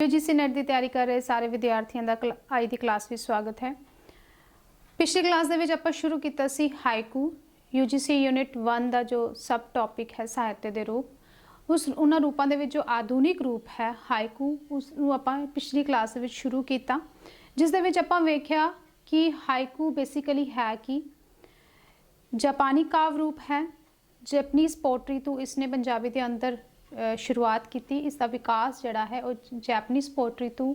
UGC net की तैयारी कर रहे सारे विद्यार्थियों का अज की क्लास में स्वागत है। पिछली क्लास के आप शुरू किया सी हाइकू यूजीसी यूनिट 1 का जो सब टॉपिक है साहित्य के रूप उस उन्होंने रूपों के जो आधुनिक रूप है हाइकू उसनों आप पिछली क्लास में शुरू किया, जिस आप वेख्या कि हाइकू बेसिकली है कि जापानी काव्य रूप है। जैपनीज़ पोएट्री तो इसने पंजाबी के अंदर शुरुआत की। इसका विकास जड़ा है वो जैपनीज़ पोएट्री तो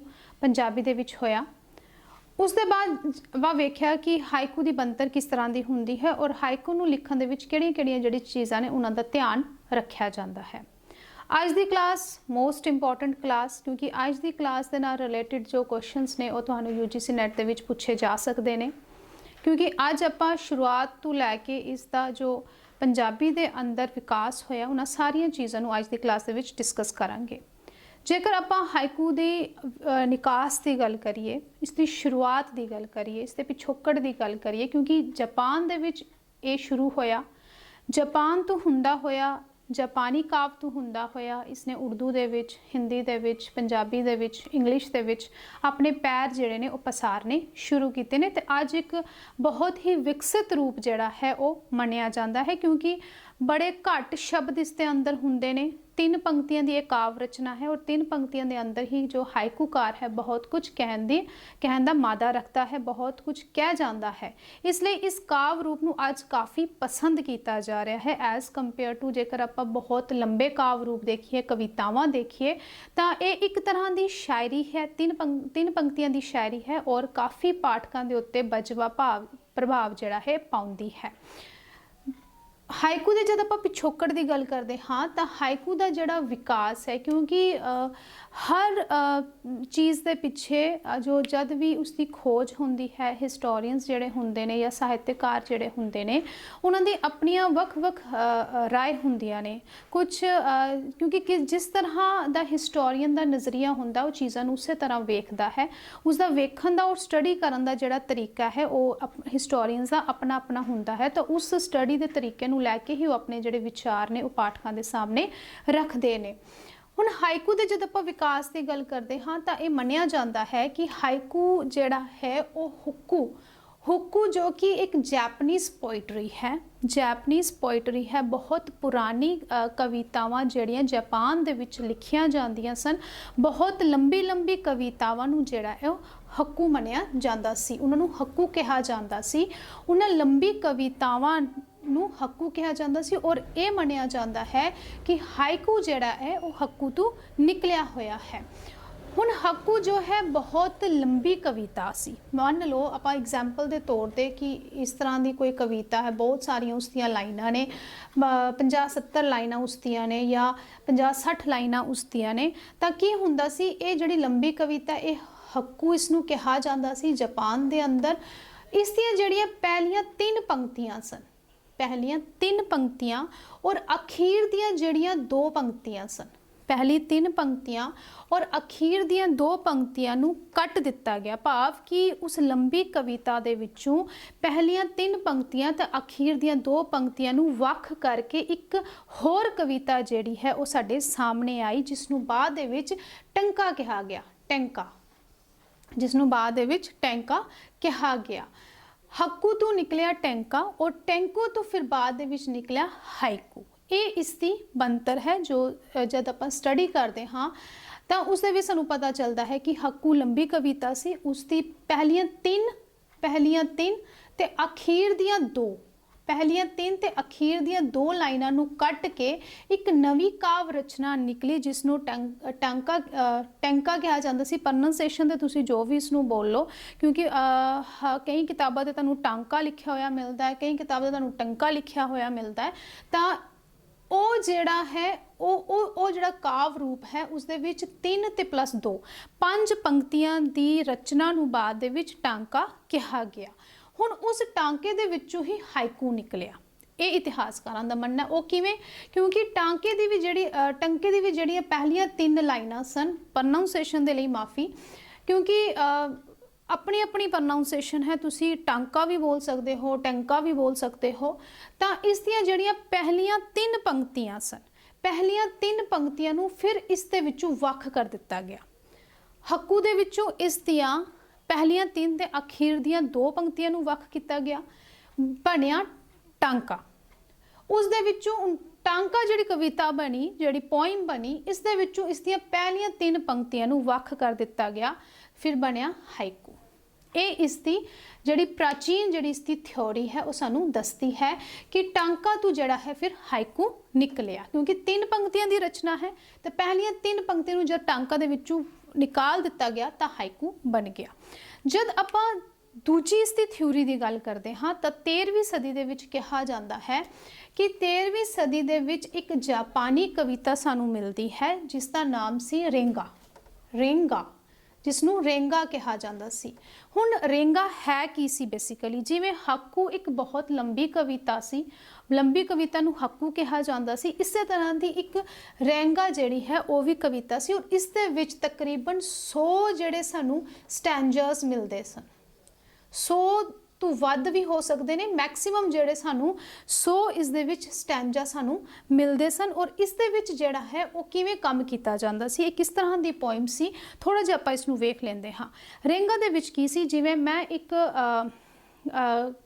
पंजाबी दे विच होया। उसके बाद वह वेख्या कि हाइकू की बनतर किस तरह की होंदी है और हाइकू नूं लिखण दे विच किहड़ियां-किहड़ियां जिहड़ी चीज़ां ने उन्हां दा ध्यान रखा जाता है। अज की क्लास मोस्ट इंपोर्टेंट क्लास, क्योंकि अज की क्लास के नाल रिलेटिड जो क्वेश्चनस ने वो तुहानूं यूजीसी नेट दे विच पूछे जा सकते हैं, क्योंकि अज आपां शुरुआत तो लैके इसका जो पंजाबी दे अंदर विकास होया उन्हां सारियां चीज़ों अज की क्लास दे विच डिस्कस करांगे। जेकर आपां हाइकू दे निकास की गल करिए, इसकी शुरुआत की गल करिए, इसके पिछोकड़ की गल करिए, क्योंकि जापान दे विच ये शुरू होया, जापान तो हुंदा होया, जापानी काव्य तो हुंदा होया इसने उर्दू दे विच, हिंदी दे विच, पंजाबी दे विच, इंग्लिश दे विच अपने पैर जिहड़े ने वो पसारने शुरू किए ने। ते अज एक बहुत ही विकसित रूप जिहड़ा है वो मन्निया जाता है, क्योंकि बड़े घट शब्द इसके अंदर हुंदे ने। 3 पंक्तियां की एक काव्य रचना है और 3 पंक्तियों के अंदर ही जो हाइकूकार है बहुत कुछ कहन दा मादा रखता है, बहुत कुछ कह जाता है। इसलिए इस काव्य रूप में अज काफ़ी पसंद किया जा रहा है एज़ कंपेयर टू जेकर आप बहुत लंबे काव्य रूप देखिए, कवितावां देखिए, तो ये एक तरह की शायरी है। 3 पंक्तियों की शायरी है और काफ़ी पाठकों के उत्ते बजवा प्रभाव जिहड़ा है पाउंदी है। हाइकू के जब आप पिछोकड़ की गल करते हाँ तो हाइकू का जोड़ा विकास है, क्योंकि हर चीज़ के पिछे जो जब भी उसकी खोज होंदी है, हिस्टोरियंस जोड़े होंदे ने या साहित्यकार जोड़े होंदे ने उन्होंने अपनिया वख-वख राय होंदियां ने कुछ, क्योंकि जिस तरह का हिस्टोरियन का नज़रिया होंदा वो चीज़ों उस तरह वेखदा है, उसका वेखण का और स्टडी करन दा जिहड़ा तरीका है वो हिस्टोरियंस का अपना अपना होंदा है। तो उस स्टडी के तरीके नूं लैके ही वो अपने जिहड़े विचार ने वो पाठकों के सामने रखते हैं। हुण हाइकू के जब आप विकास की गल करते हाँ तो यह मन्निया जाता है कि हाइकू जिहड़ा है वो हुक्कू जो कि एक जैपनीज़ पोइट्री है, जैपनीज़ पोइट्री है। बहुत पुरानी कवितावां जिहड़ियां जापान दे विच लिखियां जांदियां सन, बहुत लंबी लंबी कवितावां नूं जिहड़ा है हक्कू मन्निया जांदा सी, उन्हां नूं हक्कू कहा जांदा सी। उन्हां लंबी कवितावां नूं हक्कू कहा जाता सी और ये मन्निया जाता है कि हाइकू जिहड़ा है वो हक्कू तो निकलिया होया है। हुण हक्कू जो है बहुत लंबी कविता सी। मान लो आप एग्जाम्पल के तौर पर कि इस तरह की कोई कविता है, बहुत सारिया उसदियां लाइनां ने, 50-70 लाइनां उसदियां ने या 50-60 लाइनां उसदियां ने, तां की हुंदा सी ये जिहड़ी लंबी कविता ये हक्कू इसनूं कहा जाता सी जापान के अंदर। इसदियां जिहड़ियां पहलियां 3 पंक्तियां सन, पहलियां 3 पंक्तियां और अखीर दियां जिहड़ियां 2 पंक्तियां सन, पहली 3 पंक्तियां और अखीर दियां 2 पंक्तियां नूं कट दिता गया, भाव कि उस लंबी कविता दे विचों पहलियां 3 पंक्तियां ते अखीर दियां 2 पंक्तियां नूं वख करके एक होर कविता जिहड़ी है वो साडे सामने आई, जिसनूं बाद दे विच टंका कहा गया, टैंका, जिसनूं बाद दे विच टैंका कहा गया। हक्कू तो निकलिया टैंका और टैंको तो फिर बाद दे विच निकलिया हाइकू। ये इसकी बनतर है जो जब आप स्टडी करते हाँ तो उस सानू पता चलता है कि हक्कू लंबी कविता सी, उसकी पहलियां तीन ते अखीर दियां 2, पहलियां 3 ते अखीर दियां 2 लाइनां नूं कट के एक नवी काव्य रचना निकली जिसनों टैंका कहा जाता सी। प्रनंसेशन तो तुसी जो भी इसनों बोल लो, क्योंकि कई किताबों ते तुहानूं टांका लिखा होया मिलता है, कई किताबों ते तुहानूं टंका लिखा होया मिलता है। तो वो जिहड़ा है वो जिहड़ा काव्य रूप है उस दे विच 3 ते प्लस 2 5 पंक्तियां दी रचना नूं बाद दे विच टांका कहा गया। हुण उस टांके दे विचों ही हाइकू निकलिया। ये इतिहासकारां दा मनना वो किवें, क्योंकि टांके दी भी जिहड़ी टंके दी भी जिहड़ियां पहलियां 3 लाइनां सन, प्रनाउंसिएशन दे लई माफ़ी, क्योंकि अपनी अपनी प्रनाउंसिएशन है, तुसी टांका भी बोल सकते हो, टंका भी बोल सकते हो। तो इसदियां जिहड़ियां पहलियां 3 पंक्तियां सन, पहलियां 3 पंक्तियां नूं फिर इस दे विचों वख कर दिता गया। ਹੱਕੂ ਦੇ ਵਿੱਚੋਂ ਇਸ ਦੀਆਂ ਪਹਿਲੀਆਂ 3 ਤੇ ਅਖੀਰ ਦੀਆਂ 2 ਪੰਕਤੀਆਂ ਨੂੰ ਵੱਖ ਕੀਤਾ ਗਿਆ, ਬਣਿਆ ਟਾਂਕਾ। ਉਸ ਦੇ ਵਿੱਚੋਂ ਟਾਂਕਾ ਜਿਹੜੀ ਕਵਿਤਾ ਬਣੀ, ਜਿਹੜੀ ਪੋਇਮ ਬਣੀ, ਇਸ ਦੇ ਵਿੱਚੋਂ ਇਸ ਦੀਆਂ ਪਹਿਲੀਆਂ 3 ਪੰਕਤੀਆਂ ਨੂੰ ਵੱਖ ਕਰ ਦਿੱਤਾ ਗਿਆ, ਫਿਰ ਬਣਿਆ ਹਾਈਕੂ। ਇਹ ਇਸ ਦੀ ਜਿਹੜੀ ਪ੍ਰਾਚੀਨ ਜਿਹੜੀ ਇਸ ਦੀ ਥਿਉਰੀ ਹੈ ਉਹ ਸਾਨੂੰ ਦੱਸਦੀ ਹੈ ਕਿ ਟਾਂਕਾ ਤੋਂ ਜਿਹੜਾ ਹੈ ਫਿਰ ਹਾਈਕੂ ਨਿਕਲਿਆ, ਕਿਉਂਕਿ 3 ਪੰਕਤੀਆਂ ਦੀ ਰਚਨਾ ਹੈ ਤੇ ਪਹਿਲੀਆਂ 3 ਪੰਕਤੀਆਂ ਨੂੰ ਜਦ ਟਾਂਕਾ ਦੇ ਵਿੱਚੋਂ ਨਿਕਾਲ ਦਿੱਤਾ ਗਿਆ ਤਾਂ ਹਾਈਕੂ ਬਣ ਗਿਆ। ਜਦ ਆਪਾਂ ਦੂਜੀ ਇਸ ਦੀ ਥਿਊਰੀ ਦੀ ਗੱਲ ਕਰਦੇ ਹਾਂ ਤਾਂ 13ਵੀਂ ਸਦੀ ਦੇ ਵਿੱਚ ਕਿਹਾ ਜਾਂਦਾ ਹੈ ਕਿ 13ਵੀਂ ਸਦੀ ਦੇ ਵਿੱਚ ਇੱਕ ਜਾਪਾਨੀ ਕਵਿਤਾ ਸਾਨੂੰ ਮਿਲਦੀ ਹੈ ਜਿਸ ਦਾ ਨਾਮ ਸੀ ਰੇਂਗਾ, ਜਿਸ ਨੂੰ ਰੇਂਗਾ ਕਿਹਾ ਜਾਂਦਾ ਸੀ। ਹੁਣ ਰੇਂਗਾ ਹੈ ਕੀ ਸੀ ਬੇਸਿਕਲੀ? ਜਿਵੇਂ ਹਾਕੂ ਇੱਕ ਬਹੁਤ ਲੰਬੀ ਕਵਿਤਾ ਸੀ, ਲੰਬੀ ਕਵਿਤਾ ਨੂੰ ਹਾਕੂ ਕਿਹਾ ਜਾਂਦਾ ਸੀ, ਇਸੇ ਤਰ੍ਹਾਂ ਦੀ ਇੱਕ ਰੇਂਗਾ ਜਿਹੜੀ ਹੈ ਉਹ ਵੀ ਕਵਿਤਾ ਸੀ, ਔਰ ਇਸ ਦੇ ਵਿੱਚ ਤਕਰੀਬਨ 100 ਜਿਹੜੇ ਸਾਨੂੰ ਸਟੈਂਜਰਸ ਮਿਲਦੇ ਸਨ। 100 ਤੋਂ ਵੱਧ ਵੀ ਹੋ ਸਕਦੇ ਨੇ, ਮੈਕਸਿਮਮ ਜਿਹੜੇ ਸਾਨੂੰ 100 ਇਸ ਦੇ ਵਿੱਚ ਸਟੈਂਜਾ ਸਾਨੂੰ ਮਿਲਦੇ ਸਨ। ਔਰ ਇਸ ਦੇ ਵਿੱਚ ਜਿਹੜਾ ਹੈ ਉਹ ਕਿਵੇਂ ਕੰਮ ਕੀਤਾ ਜਾਂਦਾ ਸੀ, ਇਹ ਕਿਸ ਤਰ੍ਹਾਂ ਦੀ ਪੋਇਮ ਸੀ, ਥੋੜਾ ਜਿਹਾ ਆਪਾਂ ਇਸ ਨੂੰ ਵੇਖ ਲੈਂਦੇ ਹਾਂ। ਰੇਂਗਾ ਦੇ ਵਿੱਚ ਕੀ ਸੀ, ਜਿਵੇਂ ਮੈਂ ਇੱਕ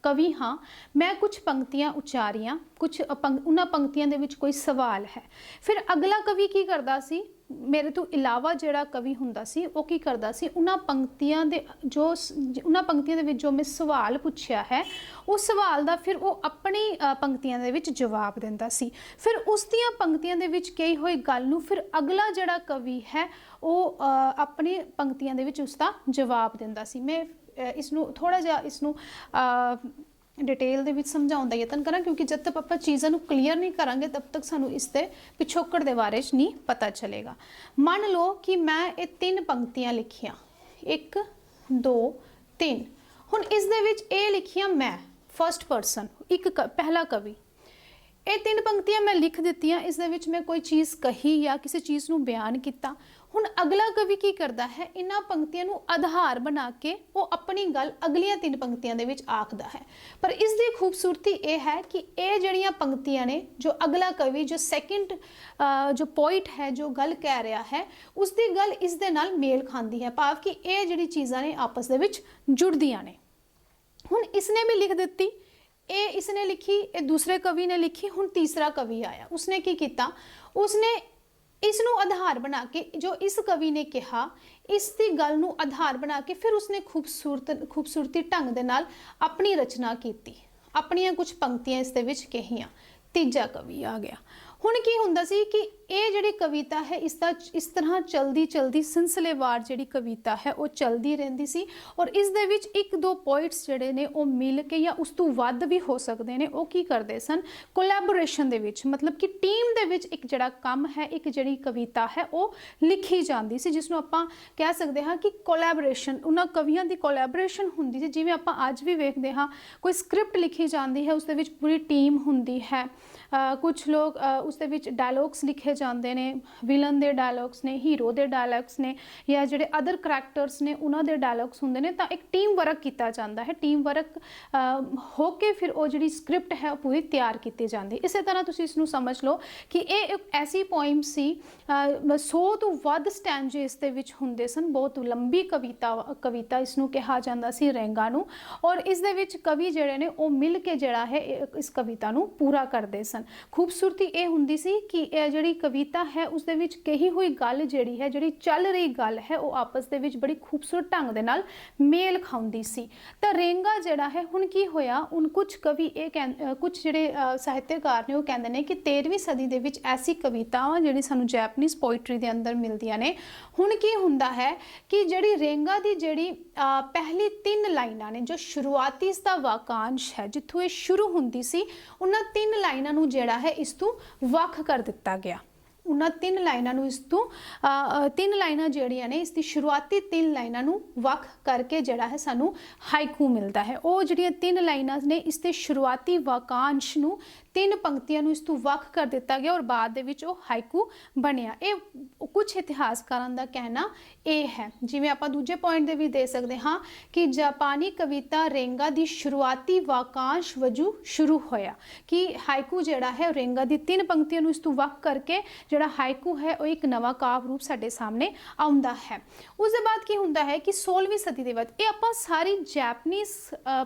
ਕਵੀ ਹਾਂ, ਮੈਂ ਕੁਝ ਪੰਕਤੀਆਂ ਉਚਾਰੀਆਂ, ਕੁਝ ਉਹਨਾਂ ਪੰਕਤੀਆਂ ਦੇ ਵਿੱਚ ਕੋਈ ਸਵਾਲ ਹੈ, ਫਿਰ ਅਗਲਾ ਕਵੀ ਕੀ ਕਰਦਾ ਸੀ, ਮੇਰੇ ਤੋਂ ਇਲਾਵਾ ਜਿਹੜਾ ਕਵੀ ਹੁੰਦਾ ਸੀ ਉਹ ਕੀ ਕਰਦਾ ਸੀ, ਉਹਨਾਂ ਪੰਕਤੀਆਂ ਦੇ ਵਿੱਚ ਜੋ ਮੈਂ ਸਵਾਲ ਪੁੱਛਿਆ ਹੈ ਉਸ ਸਵਾਲ ਦਾ ਫਿਰ ਉਹ ਆਪਣੀ ਪੰਕਤੀਆਂ ਦੇ ਵਿੱਚ ਜਵਾਬ ਦਿੰਦਾ ਸੀ। ਫਿਰ ਉਸ ਦੀਆਂ ਪੰਕਤੀਆਂ ਦੇ ਵਿੱਚ ਕਹੀ ਹੋਈ ਗੱਲ ਨੂੰ ਫਿਰ ਅਗਲਾ ਜਿਹੜਾ ਕਵੀ ਹੈ ਉਹ ਆਪਣੀ ਪੰਕਤੀਆਂ ਦੇ ਵਿੱਚ ਉਸ ਦਾ ਜਵਾਬ ਦਿੰਦਾ ਸੀ। ਮੈਂ ਇਸ ਨੂੰ ਥੋੜਾ ਜਿਹਾ ਇਸ ਨੂੰ डिटेल ਦੇ ਵਿੱਚ ਸਮਝਾਉਣ ਦਾ ਯਤਨ ਕਰਾਂ, ਕਿਉਂਕਿ ਜਦ ਤੱਕ ਆਪਾਂ ਚੀਜ਼ਾਂ ਨੂੰ ਕਲੀਅਰ ਨਹੀਂ ਕਰਾਂਗੇ ਤਬ ਤੱਕ ਸਾਨੂੰ ਇਸ ਦੇ ਪਿਛੋਕੜ ਦੇ ਬਾਰੇ ਚ ਨਹੀਂ ਪਤਾ ਚੱਲੇਗਾ। ਮੰਨ ਲਓ ਕਿ ਮੈਂ ਇਹ 3 ਪੰਕਤੀਆਂ ਲਿਖੀਆਂ, 1 2 3। ਹੁਣ ਇਸ ਦੇ ਵਿੱਚ ਇਹ ਲਿਖੀਆਂ ਮੈਂ, ਫਸਟ ਪਰਸਨ, ਇੱਕ ਪਹਿਲਾ ਕਵੀ। ਇਹ 3 ਪੰਕਤੀਆਂ ਮੈਂ ਲਿਖ ਦਿੱਤੀਆਂ, ਇਸ ਦੇ ਵਿੱਚ ਮੈਂ ਕੋਈ ਚੀਜ਼ ਕਹੀ ਜਾਂ ਕਿਸੇ ਚੀਜ਼ ਨੂੰ ਬਿਆਨ ਕੀਤਾ। ਹੁਣ ਅਗਲਾ ਕਵੀ ਕੀ ਕਰਦਾ ਹੈ, ਇਹਨਾਂ ਪੰਕਤੀਆਂ ਨੂੰ ਆਧਾਰ ਬਣਾ ਕੇ ਉਹ ਆਪਣੀ ਗੱਲ ਅਗਲੀਆਂ 3 ਪੰਕਤੀਆਂ ਦੇ ਵਿੱਚ ਆਖਦਾ ਹੈ। ਪਰ ਇਸ ਦੀ ਖੂਬਸੂਰਤੀ ਇਹ ਹੈ ਕਿ ਇਹ ਜਿਹੜੀਆਂ ਪੰਕਤੀਆਂ ਨੇ, ਜੋ ਅਗਲਾ ਕਵੀ, ਜੋ ਸੈਕਿੰਡ ਜੋ ਪੋਇਟ ਹੈ, ਜੋ ਗੱਲ ਕਹਿ ਰਿਹਾ ਹੈ, ਉਸ ਦੀ ਗੱਲ ਇਸ ਦੇ ਨਾਲ ਮੇਲ ਖਾਂਦੀ ਹੈ, ਭਾਵ ਕਿ ਇਹ ਜਿਹੜੀ ਚੀਜ਼ਾਂ ਨੇ ਆਪਸ ਦੇ ਵਿੱਚ ਜੁੜਦੀਆਂ ਨੇ। ਹੁਣ ਇਸਨੇ ਵੀ ਲਿਖ ਦਿੱਤੀ, ਇਹ ਇਸਨੇ ਲਿਖੀ, ਇਹ ਦੂਸਰੇ ਕਵੀ ਨੇ ਲਿਖੀ। ਹੁਣ ਤੀਸਰਾ ਕਵੀ ਆਇਆ, ਉਸਨੇ ਕੀ ਕੀਤਾ, ਉਸਨੇ ਇਸ ਨੂੰ ਆਧਾਰ ਬਣਾ ਕੇ ਜੋ ਇਸ ਕਵੀ ਨੇ ਕਿਹਾ, ਇਸ ਦੀ ਗੱਲ ਨੂੰ ਆਧਾਰ ਬਣਾ ਕੇ ਫਿਰ ਉਸਨੇ ਖੂਬਸੂਰਤੀ ਢੰਗ ਦੇ ਨਾਲ ਆਪਣੀ ਰਚਨਾ ਕੀਤੀ, ਆਪਣੀਆਂ ਕੁਝ ਪੰਕਤੀਆਂ ਇਸ ਦੇ ਵਿੱਚ ਕਹੀਆਂ। ਤੀਜਾ ਕਵੀ ਆ ਗਿਆ। ਹੁਣ ਕੀ ਹੁੰਦਾ ਸੀ ਕਿ ਇਹ ਜਿਹੜੀ ਕਵਿਤਾ ਹੈ ਇਸ ਤਰ੍ਹਾਂ ਚਲਦੀ ਸਿਲਸਿਲੇਵਾਰ ਜਿਹੜੀ ਕਵਿਤਾ ਹੈ ਉਹ ਚਲਦੀ ਰਹਿੰਦੀ ਸੀ, ਔਰ ਇਸ ਦੇ ਵਿੱਚ 1-2 ਪੋਇਟਸ ਜਿਹੜੇ ਨੇ ਉਹ ਮਿਲ ਕੇ ਜਾਂ ਉਸ ਤੋਂ ਵੱਧ ਵੀ ਹੋ ਸਕਦੇ ਨੇ, ਉਹ ਕੀ ਕਰਦੇ ਸਨ, ਕੋਲੈਬੋਰੇਸ਼ਨ ਦੇ ਵਿੱਚ, ਮਤਲਬ ਕਿ ਟੀਮ ਦੇ ਵਿੱਚ ਇੱਕ ਜਿਹੜਾ ਕੰਮ ਹੈ, ਇੱਕ ਜਿਹੜੀ ਕਵਿਤਾ ਹੈ ਉਹ ਲਿਖੀ ਜਾਂਦੀ ਸੀ, ਜਿਸ ਨੂੰ ਆਪਾਂ ਕਹਿ ਸਕਦੇ ਹਾਂ ਕਿ ਕੋਲੈਬੋਰੇਸ਼ਨ, ਉਹਨਾਂ ਕਵੀਆਂ ਦੀ ਕੋਲੈਬੋਰੇਸ਼ਨ ਹੁੰਦੀ ਸੀ। ਜਿਵੇਂ ਆਪਾਂ ਅੱਜ ਵੀ ਵੇਖਦੇ ਹਾਂ ਕੋਈ ਸਕ੍ਰਿਪਟ ਲਿਖੀ ਜਾਂਦੀ ਹੈ, ਉਸ ਦੇ ਵਿੱਚ ਪੂਰੀ ਟੀਮ ਹੁੰਦੀ ਹੈ, ਕੁਝ ਲੋਕ ਉਸ ਦੇ ਵਿੱਚ ਡਾਇਲੌਗਸ ਲਿਖੇ ਜਾਂਦੇ ਨੇ, ਵਿਲਨ ਦੇ ਡਾਇਲੌਗਸ ਨੇ, ਹੀਰੋ ਦੇ ਡਾਇਲੌਗਸ ਨੇ, ਜਾਂ ਜਿਹੜੇ ਅਦਰ ਕਰੈਕਟਰਸ ਨੇ ਉਹਨਾਂ ਦੇ ਡਾਇਲੌਗਸ ਹੁੰਦੇ ਨੇ। ਤਾਂ ਇੱਕ ਟੀਮ ਵਰਕ ਕੀਤਾ ਜਾਂਦਾ ਹੈ, ਟੀਮ ਵਰਕ ਹੋ ਕੇ ਫਿਰ ਉਹ ਜਿਹੜੀ ਸਕ੍ਰਿਪਟ ਹੈ ਉਹ ਪੂਰੀ ਤਿਆਰ ਕੀਤੀ ਜਾਂਦੀ। ਇਸੇ ਤਰ੍ਹਾਂ ਤੁਸੀਂ ਇਸ ਨੂੰ ਸਮਝ ਲਓ ਕਿ ਇਹ ਇੱਕ ਐਸੀ ਪੋਇਮ ਸੀ, 100 ਤੋਂ ਵੱਧ ਸਟੈਂਜੇ ਇਸ ਦੇ ਵਿੱਚ ਹੁੰਦੇ ਸਨ, ਬਹੁਤ ਲੰਬੀ ਕਵਿਤਾ ਇਸ ਨੂੰ ਕਿਹਾ ਜਾਂਦਾ ਸੀ, ਰੇਂਗਾ ਨੂੰ। ਔਰ ਇਸ ਦੇ ਵਿੱਚ ਕਵੀ ਜਿਹੜੇ ਨੇ ਉਹ ਮਿਲ ਕੇ ਜਿਹੜਾ ਹੈ ਇਸ ਕਵਿਤਾ ਨੂੰ ਪੂਰਾ ਕਰਦੇ ਸਨ। ਖੂਬਸੂਰਤੀ ਇਹ ਹੁੰਦੀ ਸੀ ਕਿ ਇਹ ਜਿਹੜੀ ਕਵਿਤਾ ਹੈ ਉਸ ਦੇ ਵਿੱਚ ਕਹੀ ਹੋਈ ਗੱਲ ਜਿਹੜੀ ਹੈ, ਜਿਹੜੀ ਚੱਲ ਰਹੀ ਗੱਲ ਹੈ, ਉਹ ਆਪਸ ਦੇ ਵਿੱਚ ਬੜੀ ਖੂਬਸੂਰਤ ਢੰਗ ਦੇ ਨਾਲ ਮੇਲ ਖਾਉਂਦੀ ਸੀ। ਤਾਂ ਰੇਂਗਾ ਜਿਹੜਾ ਹੈ, ਹੁਣ ਕੀ ਹੋਇਆ, ਹੁਣ ਕੁਝ ਕਵੀ ਕੁਝ ਜਿਹੜੇ ਸਾਹਿਤਕਾਰ ਨੇ ਉਹ ਕਹਿੰਦੇ ਨੇ ਕਿ 13ਵੀਂ ਸਦੀ ਦੇ ਵਿੱਚ ਐਸੀ ਕਵਿਤਾਵਾਂ ਜਿਹੜੀ ਸਾਨੂੰ ਜੈਪਨੀਜ਼ ਪੋਇਟਰੀ ਦੇ ਅੰਦਰ ਮਿਲਦੀਆਂ ਨੇ। ਹੁਣ ਕੀ ਹੁੰਦਾ ਹੈ ਕਿ ਜਿਹੜੀ ਰੇਂਗਾ ਦੀ ਜਿਹੜੀ ਪਹਿਲੀ 3 ਲਾਈਨਾਂ ਨੇ, ਜੋ ਸ਼ੁਰੂਆਤੀ ਇਸ ਦਾ ਵਾਕਾਂਸ਼ ਹੈ, ਜਿੱਥੋਂ ਇਹ ਸ਼ੁਰੂ ਹੁੰਦੀ ਸੀ, ਉਹਨਾਂ 3 ਲਾਈਨਾਂ ਨੂੰ ਜਿਹੜਾ ਹੈ ਇਸ ਤੋਂ ਵੱਖ ਕਰ ਦਿੱਤਾ ਗਿਆ। ਉਹਨਾਂ 3 ਲਾਈਨਾਂ ਨੂੰ ਇਸ ਤੋਂ 3 ਲਾਈਨਾਂ ਜਿਹੜੀਆਂ ਨੇ, ਇਸ ਦੀ ਸ਼ੁਰੂਆਤੀ 3 ਲਾਈਨਾਂ ਨੂੰ ਵੱਖ ਕਰਕੇ ਜਿਹੜਾ ਹੈ ਸਾਨੂੰ ਹਾਈਕੂ ਮਿਲਦਾ ਹੈ। ਉਹ ਜਿਹੜੀਆਂ 3 ਲਾਈਨਾਂ ਨੇ, ਇਸ ਦੇ ਸ਼ੁਰੂਆਤੀ ਵਾਕਾਂਸ਼ ਨੂੰ 3 पंक्तियां ਨੂੰ ਇਸ ਤੋਂ ਵੱਖ ਕਰ ਦਿੱਤਾ ਗਿਆ ਔਰ ਬਾਅਦ ਦੇ ਵਿੱਚ ਉਹ ਹਾਈਕੂ ਬਣਿਆ। ਇਹ ਕੁਝ ਇਤਿਹਾਸਕਾਰਾਂ ਦਾ ਕਹਿਣਾ ਇਹ ਹੈ। ਜਿਵੇਂ ਆਪਾਂ ਦੂਜੇ ਪੁਆਇੰਟ ਦੇ ਵੀ ਦੇ ਸਕਦੇ ਹਾਂ ਕਿ ਜਾਪਾਨੀ ਕਵਿਤਾ ਰੇਂਗਾ ਦੀ ਸ਼ੁਰੂਆਤੀ ਵਾਕਾਂਸ਼ ਵਜੋਂ ਸ਼ੁਰੂ ਹੋਇਆ, ਕਿ ਹਾਈਕੂ ਜਿਹੜਾ ਹੈ ਰੇਂਗਾ ਦੀ 3 ਪੰਕਤੀਆਂ ਨੂੰ ਇਸ ਤੋਂ ਵੱਖ ਕਰਕੇ ਜਿਹੜਾ ਹਾਈਕੂ ਹੈ ਉਹ ਇੱਕ ਨਵਾਂ ਕਾਵ ਰੂਪ ਸਾਡੇ ਸਾਹਮਣੇ ਆਉਂਦਾ ਹੈ। ਉਸ ਦੇ ਬਾਅਦ ਕੀ ਹੁੰਦਾ ਹੈ ਕਿ 16ਵੀਂ ਸਦੀ ਦੇ ਵਿੱਚ, ਇਹ ਆਪਾਂ ਸਾਰੀ ਜੈਪਨੀਜ਼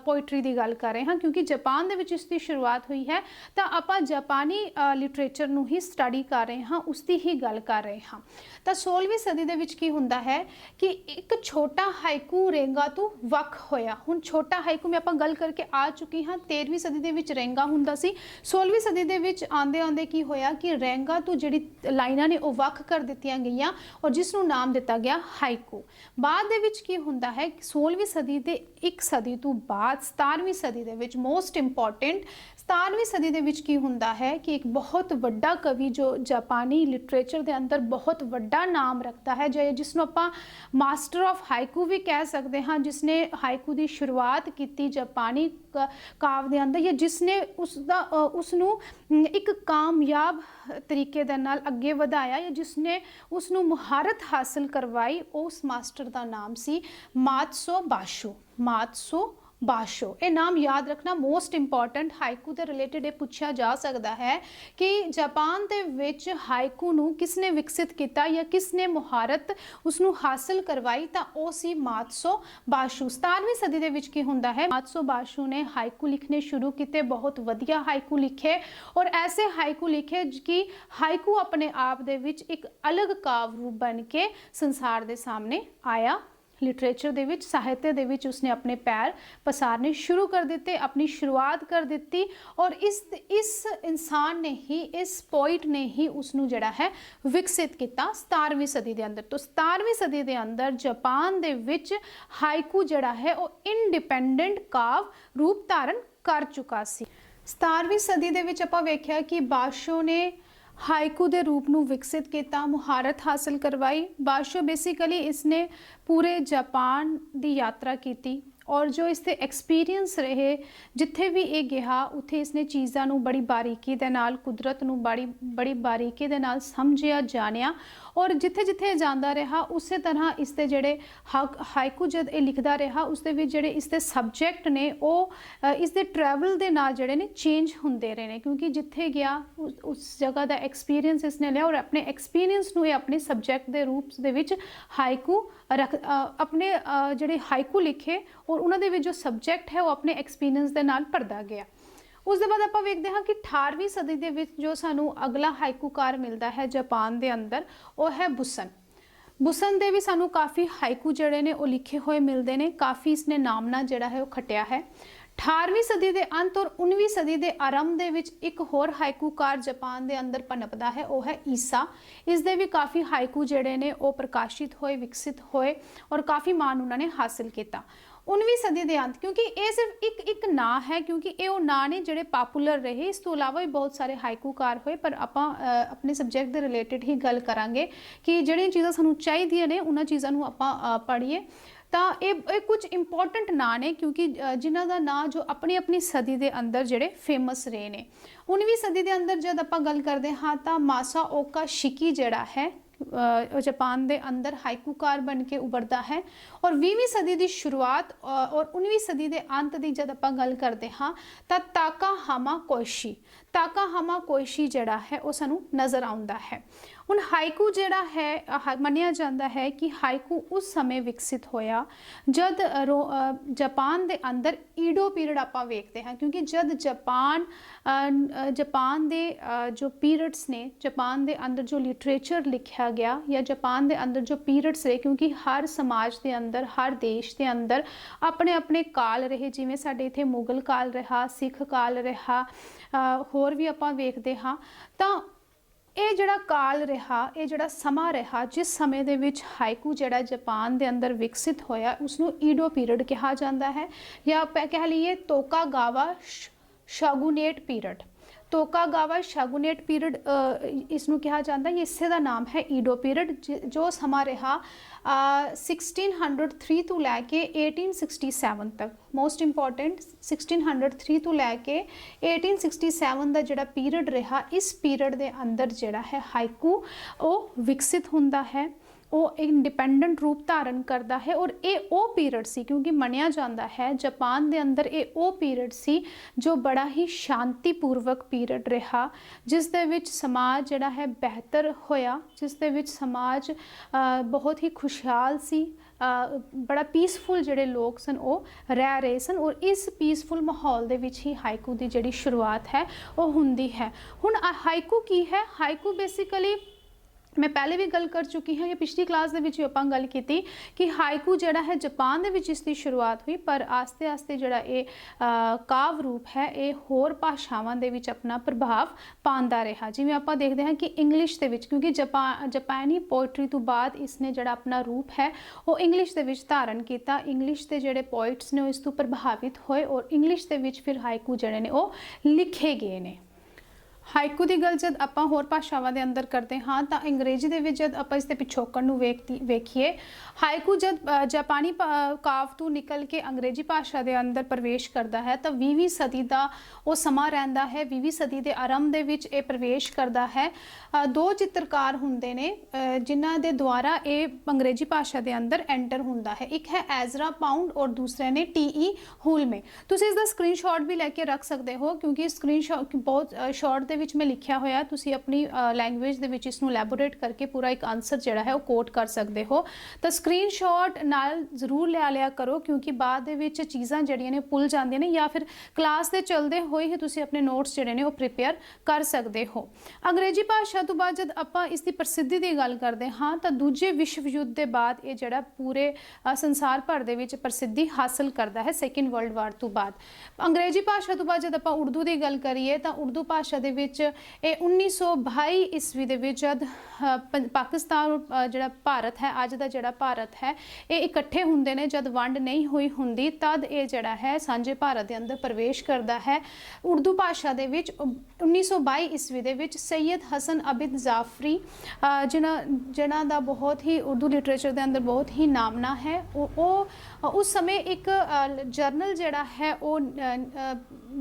ਪੋਇਟਰੀ ਦੀ ਗੱਲ ਕਰ ਰਹੇ ਹਾਂ ਕਿਉਂਕਿ ਜਾਪਾਨ ਦੇ ਵਿੱਚ ਇਸ ਦੀ ਸ਼ੁਰੂਆਤ ਹੋਈ ਹੈ, ਤਾਂ ਆਪਾਂ ਜਾਪਾਨੀ ਲਿਟਰੇਚਰ ਨੂੰ ਹੀ ਸਟੱਡੀ ਕਰ ਰਹੇ ਹਾਂ, ਉਸ ਦੀ ਹੀ ਗੱਲ ਕਰ ਰਹੇ ਹਾਂ। ਤਾਂ 16ਵੀਂ ਸਦੀ ਦੇ ਵਿੱਚ ਕੀ ਹੁੰਦਾ ਹੈ ਕਿ ਇੱਕ ਛੋਟਾ ਹਾਈਕੂ ਰੇਂਗਾ ਤੋਂ ਵੱਖ ਹੋਇਆ। ਹੁਣ ਛੋਟਾ ਹਾਈਕੂ ਮੈਂ ਆਪਾਂ ਗੱਲ ਕਰਕੇ ਆ ਚੁੱਕੀ ਹਾਂ, 13ਵੀਂ ਸਦੀ ਦੇ ਵਿੱਚ ਰੇਂਗਾ ਹੁੰਦਾ ਸੀ। 16ਵੀਂ ਸਦੀ ਦੇ ਵਿੱਚ ਆਉਂਦੇ ਆਉਂਦੇ ਕੀ ਹੋਇਆ ਕਿ ਰੇਂਗਾ ਤੋਂ ਜਿਹੜੀ ਲਾਈਨਾਂ ਨੇ ਉਹ ਵੱਖ ਕਰ ਦਿੱਤੀਆਂ ਗਈਆਂ ਔਰ ਜਿਸ ਨੂੰ ਨਾਮ ਦਿੱਤਾ ਗਿਆ ਹਾਈਕੂ। ਬਾਅਦ ਦੇ ਵਿੱਚ ਕੀ ਹੁੰਦਾ ਹੈ 16ਵੀਂ ਸਦੀ ਦੇ ਇੱਕ ਸਦੀ ਤੋਂ ਬਾਅਦ 17ਵੀਂ ਸਦੀ ਦੇ ਵਿੱਚ ਮੋਸਟ ਇੰਪੋਰਟੈਂਟ 17ਵੀਂ ਸਦੀ ਦੇ ਵਿੱਚ ਕੀ ਹੁੰਦਾ ਹੈ ਕਿ ਇੱਕ ਬਹੁਤ ਵੱਡਾ ਕਵੀ ਜੋ ਜਾਪਾਨੀ ਲਿਟਰੇਚਰ ਦੇ ਅੰਦਰ ਬਹੁਤ ਵੱਡਾ ਨਾਮ ਰੱਖਦਾ ਹੈ, ਜਿਸ ਨੂੰ ਆਪਾਂ ਮਾਸਟਰ ਆਫ ਹਾਈਕੂ ਵੀ ਕਹਿ ਸਕਦੇ ਹਾਂ, ਜਿਸ ਨੇ ਹਾਈਕੂ ਦੀ ਸ਼ੁਰੂਆਤ ਕੀਤੀ ਜਾਪਾਨੀ ਕਾਵ ਦੇ ਅੰਦਰ, ਜਾਂ ਜਿਸ ਨੇ ਉਸ ਨੂੰ ਇੱਕ ਕਾਮਯਾਬ ਤਰੀਕੇ ਦੇ ਨਾਲ ਅੱਗੇ ਵਧਾਇਆ, ਜਾਂ ਜਿਸ ਨੇ ਉਸ ਨੂੰ ਮੁਹਾਰਤ ਹਾਸਲ ਕਰਵਾਈ, ਉਸ ਮਾਸਟਰ ਦਾ ਨਾਮ ਸੀ ਮਾਤਸੋ ਬਾਸ਼ੋ। ਮਾਤਸੋ ਬਾਸ਼ੋ, ਇਹ ਨਾਮ ਯਾਦ ਰੱਖਣਾ ਮੋਸਟ ਇੰਪੋਰਟੈਂਟ। ਹਾਈਕੂ ਦੇ ਰਿਲੇਟਡ ਇਹ ਪੁੱਛਿਆ ਜਾ ਸਕਦਾ ਹੈ ਕਿ ਜਾਪਾਨ ਦੇ ਵਿੱਚ ਹਾਈਕੂ ਨੂੰ ਕਿਸ ਨੇ ਵਿਕਸਿਤ ਕੀਤਾ ਜਾਂ ਕਿਸ ਨੇ ਮੁਹਾਰਤ ਉਸ ਨੂੰ ਹਾਸਲ ਕਰਵਾਈ, ਤਾਂ ਉਹ ਸੀ ਮਾਤਸੋ ਬਾਸ਼ੋ। 17ਵੀਂ ਸਦੀ ਦੇ ਵਿੱਚ ਕੀ ਹੁੰਦਾ ਹੈ, ਮਾਤਸੋ ਬਾਸ਼ੋ ਨੇ ਹਾਈਕੂ ਲਿਖਣੇ ਸ਼ੁਰੂ ਕੀਤੇ, ਬਹੁਤ ਵਧੀਆ ਹਾਈਕੂ ਲਿਖੇ ਔਰ ਐਸੇ ਹਾਈਕੂ ਲਿਖੇ ਕਿ ਹਾਈਕੂ ਆਪਣੇ ਆਪ ਦੇ ਵਿੱਚ ਇੱਕ ਅਲੱਗ ਕਾਵ ਰੂਪ ਬਣ ਕੇ ਸੰਸਾਰ ਦੇ ਸਾਹਮਣੇ ਆਇਆ। ਲਿਟਰੇਚਰ ਦੇ ਵਿੱਚ, ਸਾਹਿਤਯ ਦੇ ਵਿੱਚ ਉਸਨੇ ਆਪਣੇ ਪੈਰ ਪਸਾਰਨੇ ਸ਼ੁਰੂ ਕਰ ਦਿੱਤੇ, ਆਪਣੀ ਸ਼ੁਰੂਆਤ ਕਰ ਦਿੱਤੀ ਔਰ ਇਸ ਇਨਸਾਨ ਨੇ ਹੀ, ਇਸ ਪੋਇਟ ਨੇ ਹੀ ਉਸ ਨੂੰ ਜਿਹੜਾ ਹੈ ਵਿਕਸਿਤ ਕੀਤਾ 17ਵੀਂ ਸਦੀ ਦੇ ਅੰਦਰ। ਤੋਂ 17ਵੀਂ ਸਦੀ ਦੇ ਅੰਦਰ ਜਾਪਾਨ ਦੇ ਵਿੱਚ ਹਾਈਕੂ ਜਿਹੜਾ ਹੈ ਉਹ ਇੰਡੀਪੈਂਡੈਂਟ ਕਾਵ ਰੂਪ ਧਾਰਨ ਕਰ ਚੁੱਕਾ ਸੀ। 17ਵੀਂ ਸਦੀ ਦੇ ਵਿੱਚ ਆਪਾਂ ਵੇਖਿਆ ਕਿ ਬਾਸ਼ੋ ਨੇ ਹਾਈਕੂ ਦੇ ਰੂਪ ਨੂੰ ਵਿਕਸਿਤ ਕੀਤਾ, ਮੁਹਾਰਤ ਹਾਸਲ ਕਰਵਾਈ। ਬਾਸ਼ੋ ਬੇਸਿਕਲੀ ਇਸਨੇ ਪੂਰੇ ਜਾਪਾਨ ਦੀ ਯਾਤਰਾ ਕੀਤੀ ਔਰ ਜੋ ਇਸ ਦੇ ਐਕਸਪੀਰੀਅੰਸ ਰਹੇ, ਜਿੱਥੇ ਵੀ ਇਹ ਗਿਆ ਉੱਥੇ ਇਸਨੇ ਚੀਜ਼ਾਂ ਨੂੰ ਬੜੀ ਬਾਰੀਕੀ ਦੇ ਨਾਲ, ਕੁਦਰਤ ਨੂੰ ਬੜੀ ਬਾਰੀਕੀ ਦੇ ਨਾਲ ਸਮਝਿਆ, ਜਾਣਿਆ ਔਰ ਜਿੱਥੇ ਜਿੱਥੇ ਜਾਂਦਾ ਰਿਹਾ ਉਸੇ ਤਰ੍ਹਾਂ ਇਸ ਦੇ ਜਿਹੜੇ ਹਾਈਕੂ ਜਦ ਇਹ ਲਿਖਦਾ ਰਿਹਾ ਉਸ ਦੇ ਵਿੱਚ ਜਿਹੜੇ ਇਸ ਦੇ ਸਬਜੈਕਟ ਨੇ ਉਹ ਇਸ ਦੇ ਟਰੈਵਲ ਦੇ ਨਾਲ ਜਿਹੜੇ ਨੇ ਚੇਂਜ ਹੁੰਦੇ ਰਹੇ ਨੇ, ਕਿਉਂਕਿ ਜਿੱਥੇ ਗਿਆ ਉਸ ਜਗ੍ਹਾ ਦਾ ਐਕਸਪੀਰੀਅੰਸ ਇਸਨੇ ਲਿਆ ਔਰ ਆਪਣੇ ਐਕਸਪੀਰੀਅੰਸ ਨੂੰ ਇਹ ਆਪਣੇ ਸਬਜੈਕਟ ਦੇ ਰੂਪ ਦੇ ਵਿੱਚ ਹਾਈਕੂ ਆਪਣੇ ਜਿਹੜੇ ਹਾਈਕੂ ਲਿਖੇ ਔਰ ਉਹਨਾਂ ਦੇ ਵਿੱਚ ਜੋ ਸਬਜੈਕਟ ਹੈ ਉਹ ਆਪਣੇ ਐਕਸਪੀਰੀਅੰਸ ਦੇ ਨਾਲ ਭਰਦਾ ਗਿਆ। ਉਸ ਦੇ ਬਾਅਦ ਆਪਾਂ ਵੇਖਦੇ ਹਾਂ ਕਿ 18ਵੀਂ ਸਦੀ ਦੇ ਵਿੱਚ ਜੋ ਸਾਨੂੰ ਅਗਲਾ ਹਾਈਕੂਕਾਰ ਮਿਲਦਾ ਹੈ ਜਾਪਾਨ ਦੇ ਅੰਦਰ, ਉਹ ਹੈ ਬੁਸਨ। ਬੁਸਨ ਦੇ ਵੀ ਸਾਨੂੰ ਕਾਫੀ ਹਾਈਕੂ ਜਿਹੜੇ ਨੇ ਉਹ ਲਿਖੇ ਹੋਏ ਮਿਲਦੇ ਨੇ, ਕਾਫੀ ਇਸਨੇ ਨਾਮਨਾ ਜਿਹੜਾ ਹੈ ਉਹ ਖਟਿਆ ਹੈ। 18ਵੀਂ ਸਦੀ ਦੇ ਅੰਤ ਔਰ 19ਵੀਂ ਸਦੀ ਦੇ ਆਰੰਭ ਦੇ ਵਿੱਚ ਇੱਕ ਹੋਰ ਹਾਈਕੂਕਾਰ ਜਾਪਾਨ ਦੇ ਅੰਦਰ ਪਨਪਦਾ ਹੈ, ਉਹ ਹੈ ਈਸਾ। ਇਸ ਦੇ ਵੀ ਕਾਫੀ ਹਾਈਕੂ ਜਿਹੜੇ ਨੇ ਉਹ ਪ੍ਰਕਾਸ਼ਿਤ ਹੋਏ, ਵਿਕਸਿਤ ਹੋਏ ਔਰ ਕਾਫੀ ਮਾਣ ਉਹਨਾਂ ਨੇ ਹਾਸਿਲ ਕੀਤਾ। 19ਵੀਂ ਸਦੀ ਦੇ ਅੰਤ, ਕਿਉਂਕਿ ਇਹ ਸਿਰਫ ਇੱਕ ਨਾਂ ਹੈ, ਕਿਉਂਕਿ ਇਹ ਉਹ ਨਾਂ ਨੇ ਜਿਹੜੇ ਪਾਪੂਲਰ ਰਹੇ, ਇਸ ਤੋਂ ਇਲਾਵਾ ਵੀ ਬਹੁਤ ਸਾਰੇ ਹਾਈਕੂਕਾਰ ਹੋਏ, ਪਰ ਆਪਾਂ ਆਪਣੇ ਸਬਜੈਕਟ ਦੇ ਰਿਲੇਟਡ ਹੀ ਗੱਲ ਕਰਾਂਗੇ ਕਿ ਜਿਹੜੀਆਂ ਚੀਜ਼ਾਂ ਸਾਨੂੰ ਚਾਹੀਦੀਆਂ ਨੇ ਉਹਨਾਂ ਚੀਜ਼ਾਂ ਨੂੰ ਆਪਾਂ ਪੜ੍ਹੀਏ। ਤਾਂ ਇਹ ਕੁਝ ਇੰਪੋਰਟੈਂਟ ਨਾਂ ਨੇ ਕਿਉਂਕਿ ਜਿਨ੍ਹਾਂ ਦਾ ਨਾਂ ਜੋ ਆਪਣੀ ਆਪਣੀ ਸਦੀ ਦੇ ਅੰਦਰ ਜਿਹੜੇ ਫੇਮਸ ਰਹੇ ਨੇ। 19ਵੀਂ ਸਦੀ ਦੇ ਅੰਦਰ ਜਦ ਆਪਾਂ ਗੱਲ ਕਰਦੇ ਹਾਂ ਤਾਂ ਮਾਸਾਓਕਾ ਸ਼ਿਕੀ ਜਿਹੜਾ ਹੈ ਜਾਪਾਨ ਦੇ ਅੰਦਰ ਹਾਈਕੂਕਾਰ ਬਣ ਕੇ ਉਭਰਦਾ ਹੈ ਔਰ 20ਵੀਂ ਸਦੀ ਦੀ ਸ਼ੁਰੂਆਤ ਔਰ 19ਵੀਂ ਸਦੀ ਦੇ ਅੰਤ ਦੀ ਜਦ ਆਪਾਂ ਗੱਲ ਕਰਦੇ ਹਾਂ ਤਾਂ ਤਾਕਾਹਾਮਾ ਕੋਇਸ਼ੀ ਜਿਹੜਾ ਹੈ ਉਹ ਸਾਨੂੰ ਨਜ਼ਰ ਆਉਂਦਾ ਹੈ। ਹੁਣ ਹਾਈਕੂ ਜਿਹੜਾ ਹੈ ਮੰਨਿਆ ਜਾਂਦਾ ਹੈ ਕਿ ਹਾਈਕੂ ਉਸ ਸਮੇਂ ਵਿਕਸਿਤ ਹੋਇਆ ਜਦ ਜਾਪਾਨ ਦੇ ਅੰਦਰ ਈਡੋ ਪੀਰੀਅਡ ਆਪਾਂ ਵੇਖਦੇ ਹਾਂ, ਕਿਉਂਕਿ ਜਦ ਜਾਪਾਨ ਦੇ ਜੋ ਪੀਰੀਅਡਸ ਨੇ, ਜਾਪਾਨ ਦੇ ਅੰਦਰ ਜੋ ਲਿਟਰੇਚਰ ਲਿਖਿਆ ਗਿਆ ਜਾਂ ਜਾਪਾਨ ਦੇ ਅੰਦਰ ਜੋ ਪੀਰੀਅਡਸ ਰਹੇ, ਕਿਉਂਕਿ ਹਰ ਸਮਾਜ ਦੇ ਅੰਦਰ, ਹਰ ਦੇਸ਼ ਦੇ ਅੰਦਰ ਆਪਣੇ ਆਪਣੇ ਕਾਲ ਰਹੇ, ਜਿਵੇਂ ਸਾਡੇ ਇੱਥੇ ਮੁਗਲ ਕਾਲ ਰਿਹਾ, ਸਿੱਖ ਕਾਲ ਰਿਹਾ, ਹੋਰ ਵੀ ਆਪਾਂ ਵੇਖਦੇ ਹਾਂ। ਤਾਂ ਇਹ ਜਿਹੜਾ ਕਾਲ ਰਿਹਾ, ਇਹ ਜਿਹੜਾ ਸਮਾਂ ਰਿਹਾ ਜਿਸ ਸਮੇਂ ਦੇ ਵਿੱਚ ਹਾਈਕੂ ਜਿਹੜਾ ਜਾਪਾਨ ਦੇ ਅੰਦਰ ਵਿਕਸਿਤ ਹੋਇਆ ਉਸਨੂੰ ਈਡੋ ਪੀਰੀਅਡ ਕਿਹਾ ਜਾਂਦਾ ਹੈ, ਜਾਂ ਆਪਾਂ ਕਹਿ ਲਈਏ ਤੋਕਾਗਾਵਾ ਸ਼ਾਗੂਨੇਟ ਪੀਰੀਅਡ। ਤੋਕਾਗਾਵਾ ਸ਼ਾਗੁਨੇਟ ਪੀਰੀਅਡ ਇਸ ਨੂੰ ਕਿਹਾ ਜਾਂਦਾ ਹੈ। ਇਸੇ ਦਾ ਨਾਮ ਹੈ ਈਡੋ ਪੀਰੀਅਡ, ਜੋ ਸਮਾਂ ਰਿਹਾ 1603 ਤੋਂ ਲੈ ਕੇ 1867 ਤੱਕ। ਮੋਸਟ ਇੰਪੋਰਟੈਂਟ 1603 ਤੋਂ ਲੈ ਕੇ 1867 ਦਾ ਜਿਹੜਾ ਪੀਰੀਅਡ ਰਿਹਾ, ਇਸ ਪੀਰੀਅਡ ਦੇ ਅੰਦਰ ਜਿਹੜਾ ਹੈ ਹਾਈਕੂ ਉਹ ਵਿਕਸਿਤ ਹੁੰਦਾ ਹੈ, ਉਹ ਇੰਡੀਪੈਂਡੈਂਟ ਰੂਪ ਧਾਰਨ ਕਰਦਾ ਹੈ। ਔਰ ਇਹ ਉਹ ਪੀਰੀਅਡ ਸੀ, ਕਿਉਂਕਿ ਮੰਨਿਆ ਜਾਂਦਾ ਹੈ ਜਾਪਾਨ ਦੇ ਅੰਦਰ ਇਹ ਉਹ ਪੀਰੀਅਡ ਸੀ ਜੋ ਬੜਾ ਹੀ ਸ਼ਾਂਤੀਪੂਰਵਕ ਪੀਰੀਅਡ ਰਿਹਾ, ਜਿਸ ਦੇ ਵਿੱਚ ਸਮਾਜ ਜਿਹੜਾ ਹੈ ਬਿਹਤਰ ਹੋਇਆ, ਜਿਸ ਦੇ ਵਿੱਚ ਸਮਾਜ ਬਹੁਤ ਹੀ ਖੁਸ਼ਹਾਲ ਸੀ, ਬੜਾ ਪੀਸਫੁਲ ਜਿਹੜੇ ਲੋਕ ਸਨ ਉਹ ਰਹਿ ਰਹੇ ਸਨ। ਔਰ ਇਸ ਪੀਸਫੁਲ ਮਾਹੌਲ ਦੇ ਵਿੱਚ ਹੀ ਹਾਈਕੂ ਦੀ ਜਿਹੜੀ ਸ਼ੁਰੂਆਤ ਹੈ ਉਹ ਹੁੰਦੀ ਹੈ। ਹੁਣ ਹਾਈਕੂ ਕੀ ਹੈ? ਹਾਈਕੂ ਬੇਸਿਕਲੀ मैं पहले भी गल कर चुकी हाँ, या पिछली क्लास दे विच आपां गल कीती कि हाइकू जिहड़ा है जापान दे विच इसकी शुरुआत हुई, पर आस्ते आस्ते जिहड़ा ये काव रूप है ये होर भाषावां दे विच अपना प्रभाव पांदा रहा। जिवें आपां देखते हैं कि इंग्लिश दे विच, क्योंकि जापानी पोइट्री तो बाद इसने जिहड़ा अपना रूप है वो इंग्लिश दे विच धारण किया। इंग्लिश के जिहड़े पोइट्स ने इस तो प्रभावित होए और इंग्लिश दे विच फिर हाइकू जिहड़े ने वो लिखे गए ने। हाइकू की गल जब आप होर भाषावां दे अंदर करते हाँ, तो अंग्रेजी दे विच जब आप इसके पिछोकड़ नूं वेखीए, हाइकू जब जापानी काव तो निकल के अंग्रेजी भाषा के अंदर प्रवेश करता है तो 20वीं सदी का वो समा रहिंदा है। 20वीं सदी के आरंभ दे विच ये प्रवेश करता है। दो चित्रकार हुंदे ने जिन्हां दे द्वारा ये अंग्रेजी भाषा के अंदर एंटर हुंदा है। एक है एजरा पाउंड और दूसरे ने टी.ई. हुलमे। तुसीं इसका स्क्रीनशॉट भी लैके रख सकते हो, क्योंकि स्क्रीनशॉट बहुत शॉर्ट दे विच मैं लिखिया होया, तुसीं अपनी लैंग्वेज दे विच इसनूं एलैबोरेट करके पूरा एक आंसर जिहड़ा है वो कोट कर सकते हो। तो स्क्रीनशॉट नाल जरूर लिया करो, क्योंकि बाद दे विच चीज़ां जिहड़ियां ने भुल जांदियां ने, या फिर क्लास दे चलदे होए ही तुसीं अपने नोट्स जिहड़े ने वो प्रिपेयर कर सकते हो। अंग्रेजी भाषा तो बाद जब आपां इसकी प्रसिद्धि की गल करते हाँ, तो दूजे विश्व युद्ध के बाद ये जिहड़ा पूरे संसार भर दे विच प्रसिद्धि हासिल करता है सेकेंड वर्ल्ड वार तो बाद। अंग्रेजी भाषा तो बाद जब आपां उर्दू की गल करिए तो उर्दू भाषा दे विच 1922 ईस्वी दे विच जद पाकिस्तान जिहड़ा भारत है, अज दा जिहड़ा भारत है, ये इकट्ठे हुंदे ने, जद वंड नहीं हुई हुंदी तद ये जिहड़ा है सांझे भारत के अंदर प्रवेश करता है। उर्दू भाषा दे विच 1922 ईस्वी दे विच सैयद हसन अबिद जाफरी जिन्हां दा बहुत ही उर्दू लिटरेचर के अंदर बहुत ही नामना है, वो उस समय एक जर्नल जिहड़ा है वो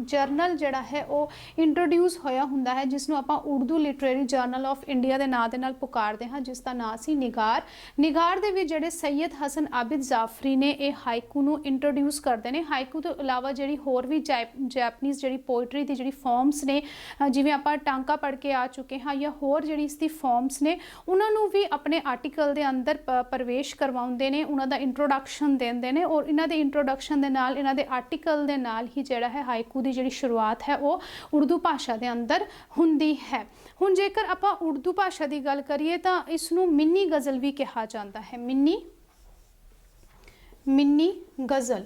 जर्नल जिहड़ा है वो इंट्रोड्यूस होया हुंदा है, जिसनों आपां Urdu literary journal of India के नाम दे नाल पुकारते हैं, जिसका नाम सी निगार। निगार दे विच जिहड़े सैयद हसन आबिद जाफरी ने ये हाइकू नूं इंट्रोड्यूस करते हैं। हाइकू तो इलावा जिहड़ी होर भी जैपनीज़ जिहड़ी पोइट्री की जिहड़ी फॉर्म्स ने, जिवें आपां टांका पढ़ के आ चुके हाँ, या होर जिहड़ी इसकी फॉर्म्स ने उन्हां नूं भी अपने आर्टिकल के अंदर प्रवेश करवाउंदे ने, उन्हां दा इंट्रोडक्शन देंदे ने, और इन्हां दे इंट्रोडक्शन दे नाल इन्हां दे आर्टिकल दे नाल ही जिहड़ा है हाइकू की जिहड़ी शुरुआत है वो उर्दू भाषा के अंदर हुंदी है। हुण जेकर आपां उर्दू भाषा की गल करिए तो इसनूं मिनी गज़ल भी कहा जाता है। मिनी गज़ल,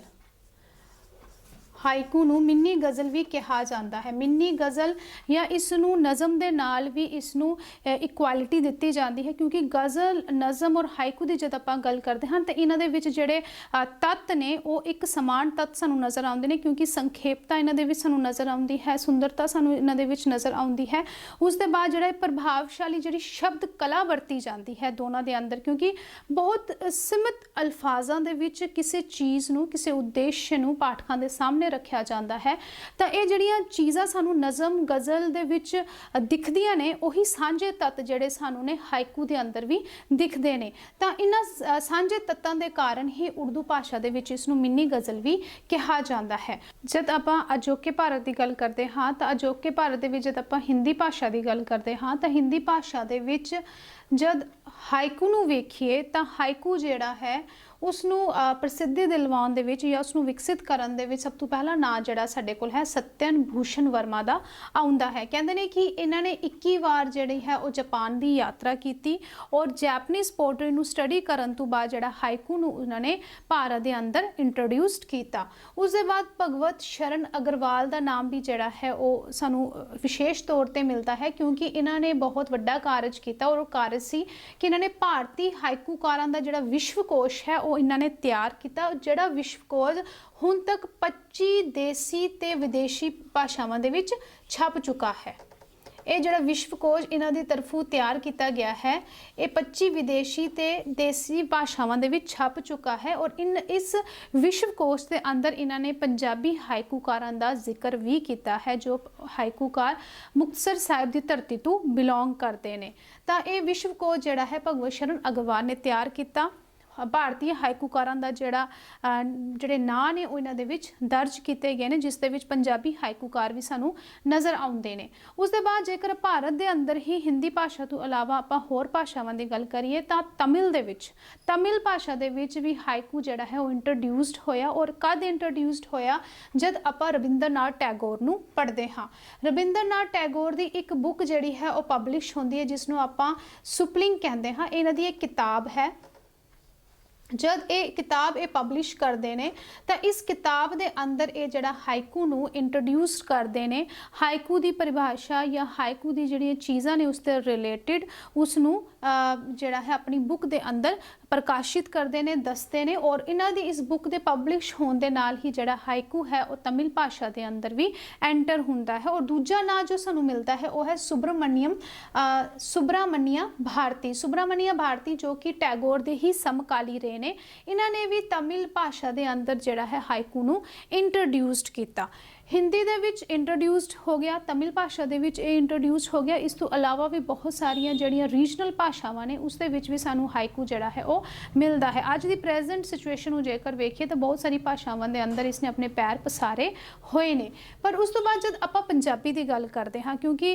हाइकू नूं मिनी गज़ल भी कहा जाता है। मिनी गज़ल या इसनूं नज़म दे नाल भी इसनूं इक्वालिटी दिती जाती है, क्योंकि गज़ल नज़म और हाइकू की जब आपां गल करते हैं तो इन्हां दे विच जिहड़े तत्त ने वो एक समान तत्त सानूं नज़र आउंदे ने, क्योंकि संखेपता इन्हां दे विच सानूं नज़र आउंदी है, सुंदरता सानूं इन्हां दे विच नज़र आउंदी है। उस दे बाद जिहड़ा प्रभावशाली जिहड़ी शब्द कला वरती जाती है दोनों के अंदर, क्योंकि बहुत सीमित अल्फाजां दे विच किसी चीज़ नूं, किसी उद्देश्य नूं पाठकां दे सामने रखा जाता है। तो ये जिहड़ियां चीज़ां सानू नज़म गज़ल दे विच दिखदियां ने, उही सांझे तत्त जिहड़े सानू ने हाइकू दे अंदर भी दिखदे ने। तो इन्हां सांझे तत्तां दे कारण ही उर्दू भाषा दे विच इसनूं मिनी गज़ल भी कहा जाता है। जब आपां अजोके भारत की गल करते हाँ, तो अजोके भारत दे विच जब आपां हिंदी भाषा की गल करते हाँ, तो हिंदी भाषा दे विच जद हाइकू नूं वेखीए तो हाइकू जिहड़ा है उसनूं प्रसिद्धि दिलवाउण दे विच या उसनूं विकसित करन दे विच सब तो पहला नाम जिहड़ा साडे कोल है सत्यन भूषण वर्मा दा आउंदा है। कहंदे ने कि इन्हां ने 21 वार जिहड़ी है वो जापान की यात्रा की और जैपनीज़ पोइट्री नूं स्टडी करन तो बाद जिहड़ा हाइकू नूं उन्होंने भारत के अंदर इंट्रोड्यूस्ड किया। उस दे बाद भगवत शरण अग्रवाल का नाम भी जिहड़ा है वो सानूं विशेष तौर पर मिलता है, क्योंकि इन्हां ने बहुत वड्डा कारज किया और कार्य सी कि इन्होंने भारतीय हाइकूकारां दा जिहड़ा विश्वकोश है वो ਉਹ ਇਹਨਾਂ ਨੇ ਤਿਆਰ ਕੀਤਾ, ਜਿਹੜਾ ਵਿਸ਼ਵਕੋਸ਼ ਹੁਣ ਤੱਕ 25 ਦੇਸੀ ਤੇ ਵਿਦੇਸ਼ੀ ਭਾਸ਼ਾਵਾਂ ਦੇ ਵਿੱਚ ਛਪ ਚੁੱਕਾ ਹੈ। ਇਹ ਜਿਹੜਾ ਵਿਸ਼ਵਕੋਸ਼ ਇਹਨਾਂ ਦੀ ਤਰਫੋਂ ਤਿਆਰ ਕੀਤਾ ਗਿਆ ਹੈ, ਇਹ 25 ਵਿਦੇਸ਼ੀ ਤੇ ਦੇਸੀ ਭਾਸ਼ਾਵਾਂ ਦੇ ਵਿੱਚ ਛਪ ਚੁੱਕਾ ਹੈ। ਔਰ ਇਸ ਵਿਸ਼ਵਕੋਸ਼ ਦੇ ਅੰਦਰ ਇਹਨਾਂ ਨੇ ਪੰਜਾਬੀ ਹਾਇਕੂਕਾਰਾਂ ਦਾ ਜ਼ਿਕਰ ਵੀ ਕੀਤਾ ਹੈ, ਜੋ ਹਾਇਕੂਕਾਰ ਮੁਕਤਸਰ ਸਾਹਿਬ ਦੀ ਧਰਤੀ ਤੋਂ ਬਿਲੋਂਗ ਕਰਦੇ ਨੇ। ਤਾਂ ਇਹ ਵਿਸ਼ਵਕੋਸ਼ ਜਿਹੜਾ ਹੈ ਭਗਵਤ ਸ਼ਰਨ ਅਗਰਵਾਲ ਨੇ ਤਿਆਰ ਕੀਤਾ। ਭਾਰਤੀ ਹਾਇਕੂਕਾਰਾਂ ਦਾ ਜਿਹੜੇ ਨਾਂ ਨੇ ਉਹ ਇਹਨਾਂ ਦੇ ਵਿੱਚ ਦਰਜ ਕੀਤੇ ਗਏ ਨੇ, ਜਿਸ ਦੇ ਵਿੱਚ ਪੰਜਾਬੀ ਹਾਇਕੂਕਾਰ ਵੀ ਸਾਨੂੰ ਨਜ਼ਰ ਆਉਂਦੇ ਨੇ। ਉਸ ਦੇ ਬਾਅਦ ਜੇਕਰ ਭਾਰਤ ਦੇ ਅੰਦਰ ਹੀ ਹਿੰਦੀ ਭਾਸ਼ਾ ਤੋਂ ਇਲਾਵਾ ਆਪਾਂ ਹੋਰ ਭਾਸ਼ਾਵਾਂ ਦੀ ਗੱਲ ਕਰੀਏ ਤਾਂ ਤਮਿਲ ਭਾਸ਼ਾ ਦੇ ਵਿੱਚ ਵੀ ਹਾਇਕੂ ਜਿਹੜਾ ਹੈ ਉਹ ਇੰਟਰੋਡਿਊਸਡ ਹੋਇਆ। ਔਰ ਕਦ ਇੰਟਰੋਡਿਊਸਡ ਹੋਇਆ? ਜਦ ਆਪਾਂ ਰਵਿੰਦਰਨਾਥ ਟੈਗੋਰ ਨੂੰ ਪੜ੍ਹਦੇ ਹਾਂ। ਰਵਿੰਦਰਨਾਥ ਟੈਗੋਰ ਦੀ ਇੱਕ ਬੁੱਕ ਜਿਹੜੀ ਹੈ ਉਹ ਪਬਲਿਸ਼ ਹੁੰਦੀ ਹੈ, ਜਿਸ ਨੂੰ ਆਪਾਂ ਸੁਪਲਿੰਗ ਕਹਿੰਦੇ ਹਾਂ। ਇਹਨਾਂ ਦੀ ਇੱਕ ਕਿਤਾਬ ਹੈ। जब ये किताब ये पब्लिश करते हैं तो इस किताब के अंदर ये जड़ा हाइकू नू इंट्रोड्यूस करते हैं। हाइकू की परिभाषा या हाइकू की जी चीज़ा ने उससे रिलेटिड उसनू जड़ा है अपनी बुक के अंदर प्रकाशित करते हैं, दसते हैं। और इन्हों की इस बुक के पब्लिश होने के नाल ही जड़ा हाइकू है वो तमिल भाषा के अंदर भी एंटर होता है। और दूजा ना जो सानू मिलता है वह है सुब्रमण्यम भारती जो कि टैगोर के ही समकाली रहे ने। इन्होंने भी तमिल भाषा के अंदर जड़ा है हाइकू नू इंट्रोड्यूस्ड किया। हिंदी दे विच इंट्रोड्यूस्ड हो गया, तमिल भाषा दे विच इंट्रोड्यूस्ड हो गया। इस तो अलावा भी बहुत सारिया जड़ियाँ रीजनल भाषावां ने उस दे विच भी सानू हाइकू जड़ा है वो मिलता है। अज की प्रेजेंट सिचुएशन जेकर वेखिए तो बहुत सारी भाषावां दे अंदर इसने अपने पैर पसारे हुए ने। पर उस तो बाद जब आपां पंजाबी की गल करते हाँ, क्योंकि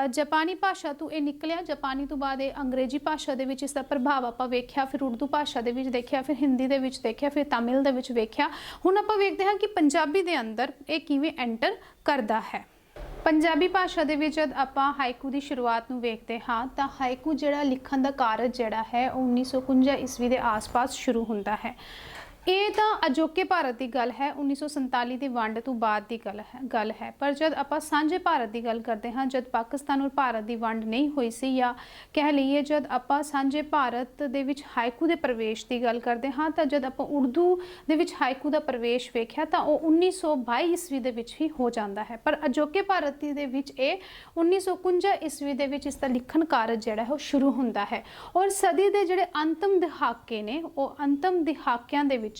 जापानी भाषा तो ये निकलिया, जापानी तो बाद अंग्रेजी भाषा दे विच इसका प्रभाव आपां वेख्या, फिर उर्दू भाषा दे विच देखिया, फिर हिंदी दे विच देखिया, फिर तमिल दे विच वेख्या। हुण आपां वेखदे हां कि पंजाबी दे अंदर ये किवें एंटर करता है। पंजाबी भाषा दे विच जद आपां हाइकू की शुरुआत नूं वेखदे हाँ तो हाइकू जिहड़ा लिखण दा कारज जिहड़ा है 1951 ईस्वी के आस पास शुरू होंदा है। ये तो अजोके भारत की गल है, 1947 की वंड तो बाद की गल है। पर जब आप सांझे भारत की गल करते हाँ, जब पाकिस्तान और भारत की वंड नहीं हुई सी, या कह लीए जब आप सांझे भारत दे विच हाइकू के प्रवेश की गल करते हाँ, तो जब आप उर्दू दे विच हाइकू का प्रवेश वेख्या तो वह 1922 ईस्वी दे विच ही हो जाता है। पर अजोके भारत दे विच 1951 ईस्वी दे विच इसका लिखण कारज जिहड़ा है शुरू होंदा है। और सदी के जिहड़े अंतिम दहाके ने वो अंतिम दहाकियां दे विच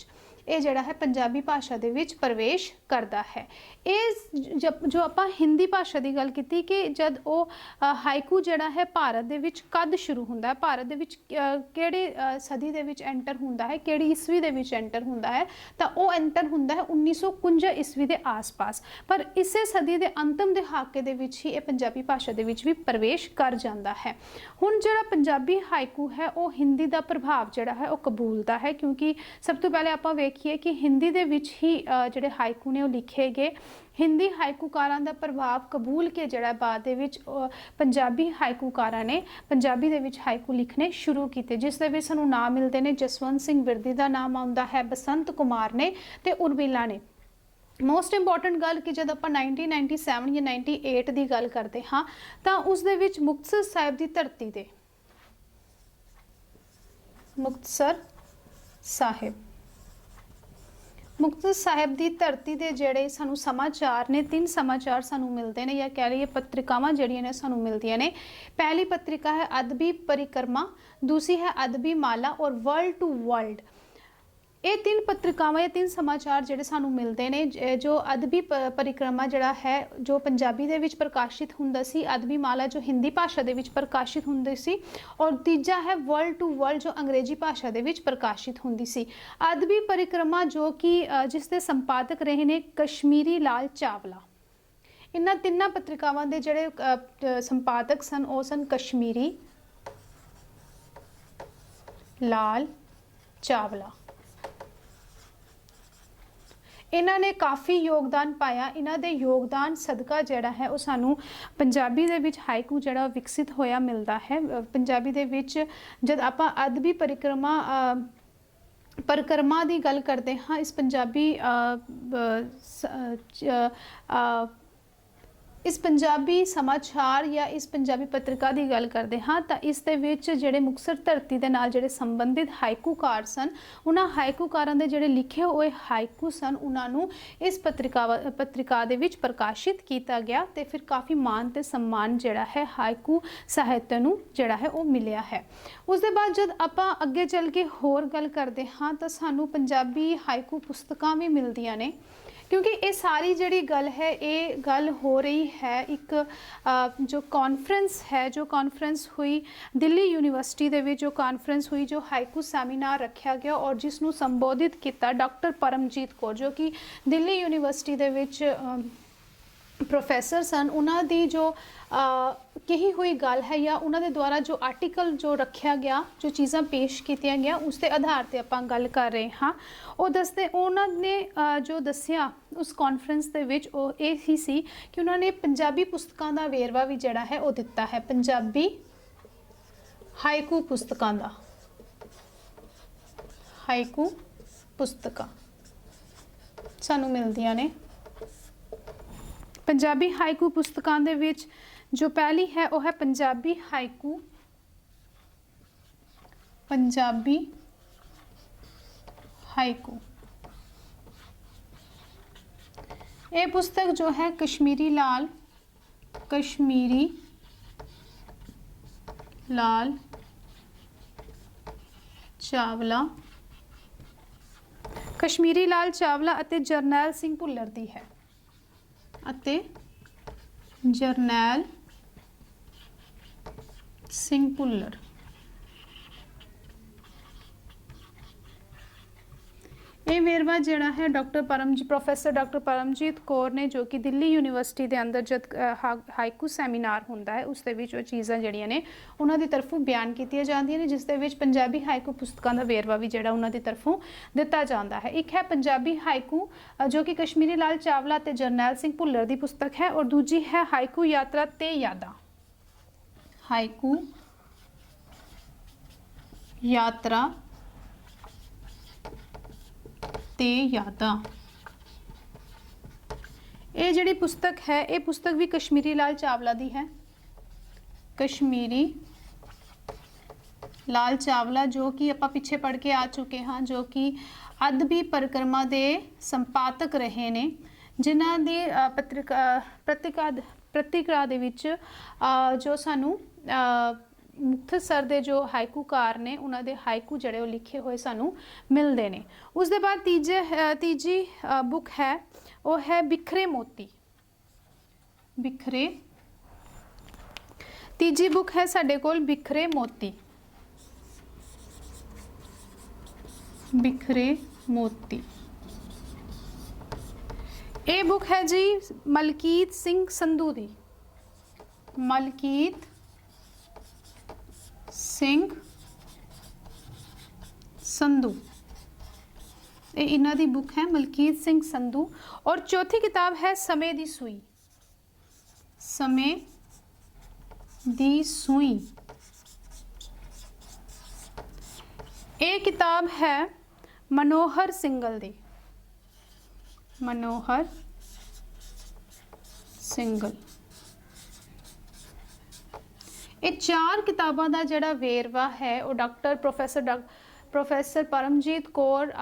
ये जड़ा है पंजाबी भाषा दे विच प्रवेश करता है। ये जब जो आप हिंदी भाषा की गल की कि जब वो हाइकू जड़ा है भारत दे विच कद शुरू होंदा है, भारत दे विच केड़े सदी दे विच एंटर होंदा है, केड़ी ईस्वी दे विच एंटर होंदा है, तो वो एंटर होंदा है 1951 ईस्वी के आस पास। पर इसे सदी के अंतिम दहाके दे विच ही ये पंजाबी भाषा दे विच भी प्रवेश कर जाता है। हुण जिहड़ा पंजाबी हाइकू है वो हिंदी का प्रभाव जिहड़ा है वो कबूलता है, क्योंकि सब तो पहले आपां वेखिए कि हिंदी दे विच ही जिहड़े हाइकू ने वो लिखे गए। हिंदी हाइकूकारां दा प्रभाव कबूल के जिहड़ा बाद दे विच पंजाबी हाइकूकारां ने पंजाबी दे विच हाइकू लिखने शुरू किए, जिस दे विच सानूं नाम मिलते हैं जसवंत सिंह विरदी का नाम आउंदा है, बसंत कुमार ने ते उर्मिला ने। मोस्ट इंपोर्टेंट गल कि जब आप 1997 या 98 की गल करते हाँ तो उस दे विच मुक्तसर साहिब की धरती दे मुक्तसर साहिब की धरती के जोड़े सानू समाचार ने, 3 समाचार सानू मिलते हैं, या कह लीए पत्रिकावां जिहड़ियां ने सानू मिलदियां ने। पहली पत्रिका है अदबी परिक्रमा, दूसरी है अदबी माला और वर्ल्ड टू वर्ल्ड। ये 3 पत्रिकावां या 3 समाचार जिहड़े सानू मिलते हैं। जो अदबी परिक्रमा जिहड़ा है जो पंजाबी दे विच प्रकाशित हुंदा सी, अदबी माला जो हिंदी भाषा दे विच प्रकाशित हुंदी सी, और तीजा है वर्ल्ड टू वर्ल्ड जो अंग्रेजी भाषा दे विच प्रकाशित हुंदी सी। अदबी परिक्रमा जो कि जिसके संपादक रहे ने कश्मीरी लाल चावला। इन्हां 3 पत्रिकावां दे जिहड़े संपादक सन वो सन कश्मीरी लाल चावला। इन्होंने काफ़ी योगदान पाया। इन्हों के योगदान सदका जड़ा है वो सानू पंजाबी दे विच हाइकू जड़ा विकसित होया मिलता है। पंजाबी दे विच जब आप अदबी परिक्रमा की गल करते हाँ, इस पंजाबी इस पंजाबी समाचार या इस पंजाबी पत्रिका की गल करते हाँ तो इस दे विच जिहड़े मुक्तसर धरती के नाल जिहड़े संबंधित हाइकूकार सन, उन्हां हाइकूकारां दे जिहड़े लिखे हुए हाइकू सन उन्होंने इस पत्रिका दे विच प्रकाशित किया गया तो फिर काफ़ी मान ते सम्मान जिहड़ा है हाइकू साहित्य नूं जिहड़ा है वो मिलिया है। उस दे बाद जब आपां अगे चल के होर गल करते हाँ तो सानू पंजाबी हाइकू पुस्तकां भी मिलदियां ने, क्योंकि ये सारी जिहड़ी गल है ये गल हो रही है एक जो कॉन्फ्रेंस है, जो कॉन्फ्रेंस हुई दिल्ली यूनिवर्सिटी दे विच, जो कॉन्फ्रेंस हुई जो हाइकू सैमीनार रखा गया और जिसनों संबोधित किया डॉक्टर परमजीत कौर जो कि दिल्ली यूनिवर्सिटी दे विच प्रोफैसर सन, उन्हों की जो कही हुई गल है या उन्होंने द्वारा जो आर्टिकल जो रखा गया, जो चीज़ां पेश की गया उसके आधार पर आपां गल कर रहे हाँ। वो दसते उन्होंने जो दसिया उस कॉन्फ्रेंस के विच वो ही सी कि उन्होंने पंजाबी पुस्तकों का वेरवा भी जिहड़ा है वो दिता है। पंजाबी हाइकू पुस्तकों का, हाइकू पुस्तकां सानू मिलदियां ने। पंजाबी हाइकू पुस्तकां दे विच जो पहली है वह है पंजाबी हाइकू, पंजाबी हाइकू। ये पुस्तक जो है कश्मीरी लाल चावला, कश्मीरी लाल चावला अते जरनैल सिंह भुल्लर दी है, अते जरनैल सिंह भुल्लर। ये वेरवा जिहड़ा है प्रोफैसर डॉक्टर परमजीत कौर ने जो कि दिल्ली यूनिवर्सिटी के अंदर जब हाइकू सैमीनार होंदा है उस दे विच वो चीज़ां जिहड़ियां ने उन्हां दी तरफों बयान कीतियां जांदियां ने, जिस दे विच पंजाबी हाइकू पुस्तकां दा वेरवा भी जिहड़ा उन्हां दी तरफों दिता जांदा है। एक है पंजाबी हाइकू जो कि कश्मीरी लाल चावला ते जरनैल सिंह भुल्लर दी पुस्तक है, और दूजी है हाइकू यात्रा ते यादां, हाइकू यात्रा ते यादां। ये जिहड़ी पुस्तक है ये पुस्तक भी कश्मीरी लाल चावला दी है, कश्मीरी लाल चावला जो कि आप पिछे पढ़ के आ चुके हाँ, जो कि अदबी परिक्रमा के संपादक रहे ने, जिन्हां दी प्रतिक्रिया दे विच जो सानू मुक्तसर दे जो हाइकूकार ने उन्हां दे हाइकू जड़े लिखे हुए सानू मिलते हैं। उस दे बाद तीजी बुक है वो है बिखरे मोती, बिखरे, तीजी बुक है साडे कोल बिखरे मोती, बिखरे मोती। ये बुक है जी मलकीत सिंह संधू दी, मलकीत सिंह संधू, ये इन्हां दी बुक है मलकीत सिंह संधू। और चौथी किताब है समय दी सूई, समय दी सूई। ये किताब है मनोहर सिंगल दी, मनोहर सिंगल। ये चार किताबों का जिहड़ा वेरवा है वो प्रोफैसर परमजीत कौर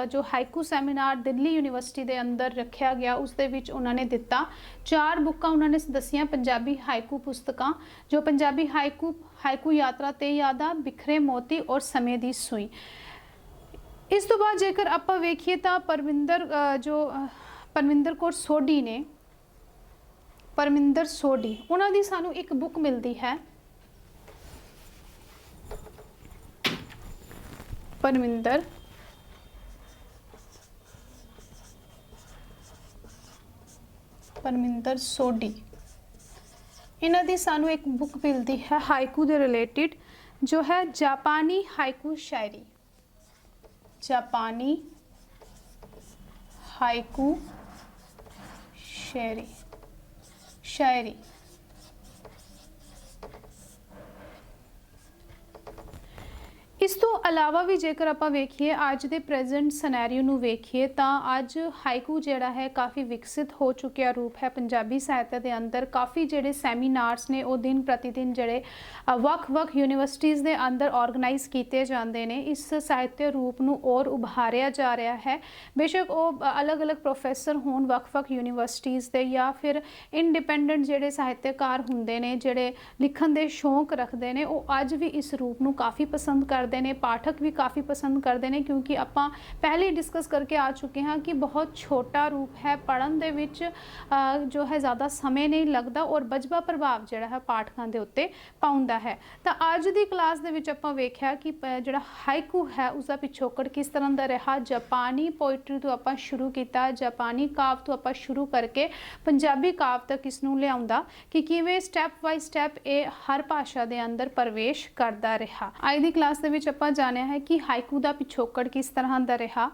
जो हाइकू सैमीनार दिल्ली यूनिवर्सिटी के अंदर रखा गया उस दे विच उन्होंने दिता। चार बुकां उन्होंने दसियां पंजाबी हाइकू पुस्तकां जो पंजाबी हाइकू यात्रा ते यादां, बिखरे मोती और समय दी सूई। इस तो बाद जेकर आपां वेखीए तां परमिंदर कौर सोढी ने, परमिंदर सोढी उन्हां दी सानू एक बुक मिलती है, परमिंदर सोढी, इन्हां दी सानू एक बुक मिलती है हाइकू दे रिलेटेड जो है जापानी हाइकू शायरी, जापानी हाइकू शायरी। इस ਇਸ ਤੋਂ ਇਲਾਵਾ ਵੀ ਜੇਕਰ ਆਪਾਂ ਵੇਖੀਏ ਅੱਜ ਦੇ ਪ੍ਰੈਜ਼ੈਂਟ ਸਿਨੈਰੀਓ ਨੂੰ ਵੇਖੀਏ ਤਾਂ ਅੱਜ ਹਾਈਕੂ ਜਿਹੜਾ ਹੈ ਕਾਫੀ ਵਿਕਸਿਤ ਹੋ ਚੁੱਕਿਆ ਰੂਪ ਹੈ ਪੰਜਾਬੀ ਸਾਹਿਤ ਦੇ ਅੰਦਰ। ਕਾਫੀ ਜਿਹੜੇ ਸੈਮੀਨਾਰਸ ਨੇ ਉਹ ਦਿਨ ਪ੍ਰਤੀ ਦਿਨ ਜਿਹੜੇ ਵੱਖ-ਵੱਖ ਯੂਨੀਵਰਸਿਟੀਜ਼ ਦੇ ਅੰਦਰ ਆਰਗੇਨਾਈਜ਼ ਕੀਤੇ ਜਾਂਦੇ ਨੇ। ਇਸ ਸਾਹਿਤਯ ਰੂਪ ਨੂੰ ਹੋਰ ਉਭਾਰਿਆ ਜਾ ਰਿਹਾ ਹੈ। ਬੇਸ਼ੱਕ ਉਹ ਅਲੱਗ-ਅਲੱਗ ਪ੍ਰੋਫੈਸਰ ਹੋਣ ਵੱਖ-ਵੱਖ ਯੂਨੀਵਰਸਿਟੀਜ਼ ਦੇ ਜਾਂ ਫਿਰ ਇੰਡੀਪੈਂਡੈਂਟ ਜਿਹੜੇ ਸਾਹਿਤਕਾਰ ਹੁੰਦੇ ਨੇ ਜਿਹੜੇ ਲਿਖਣ ਦੇ ਸ਼ੌਂਕ ਰੱਖਦੇ ਨੇ, ਉਹ ਅੱਜ ਵੀ ਇਸ ਰੂਪ ਨੂੰ ਕਾਫੀ ਪਸੰਦ ਕਰਦੇ ਨੇ। ਪਾਠਕ ਵੀ ਕਾफ़ी पसंद करते हैं क्योंकि ਆਪਾਂ पहले ही डिस्कस करके आ चुके हैं कि बहुत छोटा रूप है, पढ़न ਦੇ ਵਿੱਚ जो है ज़्यादा समय नहीं लगता और बजबा प्रभाव ਜਿਹੜਾ ਹੈ ਪਾਠਕਾਂ ਦੇ ਉੱਤੇ ਪਾਉਂਦਾ ਹੈ। ਤਾਂ ਅੱਜ ਦੀ ਕਲਾਸ ਦੇ ਵਿੱਚ ਆਪਾਂ ਵੇਖਿਆ ਕਿ ਜਿਹੜਾ ਹਾਈਕੂ ਹੈ ਉਸਦਾ ਪਿਛੋਕੜ ਕਿਸ ਤਰ੍ਹਾਂ ਦਾ ਰਿਹਾ। ਜਾਪਾਨੀ ਪੋਇਟਰੀ ਤੋਂ ਆਪਾਂ ਸ਼ੁਰੂ ਕੀਤਾ, ਜਾਪਾਨੀ ਕਾਵ ਤੋਂ ਆਪਾਂ ਸ਼ੁਰੂ ਕਰਕੇ ਪੰਜਾਬੀ ਕਾਵ ਤੱਕ ਇਸ ਨੂੰ ਲਿਆਉਂਦਾ ਕਿ ਕਿਵੇਂ ਸਟੈਪ ਬਾਈ ਸਟੈਪ ਇਹ ਹਰ ਭਾਸ਼ਾ ਦੇ ਅੰਦਰ ਪ੍ਰਵੇਸ਼ ਕਰਦਾ ਰਿਹਾ। ਅੱਜ ਦੀ ਕਲਾਸ ਦੇ ਵਿੱਚ ਆਪਾਂ ਜਾਣਿਆ ਹੈ ਕਿ ਹਾਈਕੂ ਦਾ ਪਿਛੋਕੜ ਕਿਸ ਤਰ੍ਹਾਂ ਦਾ ਰਿਹਾ।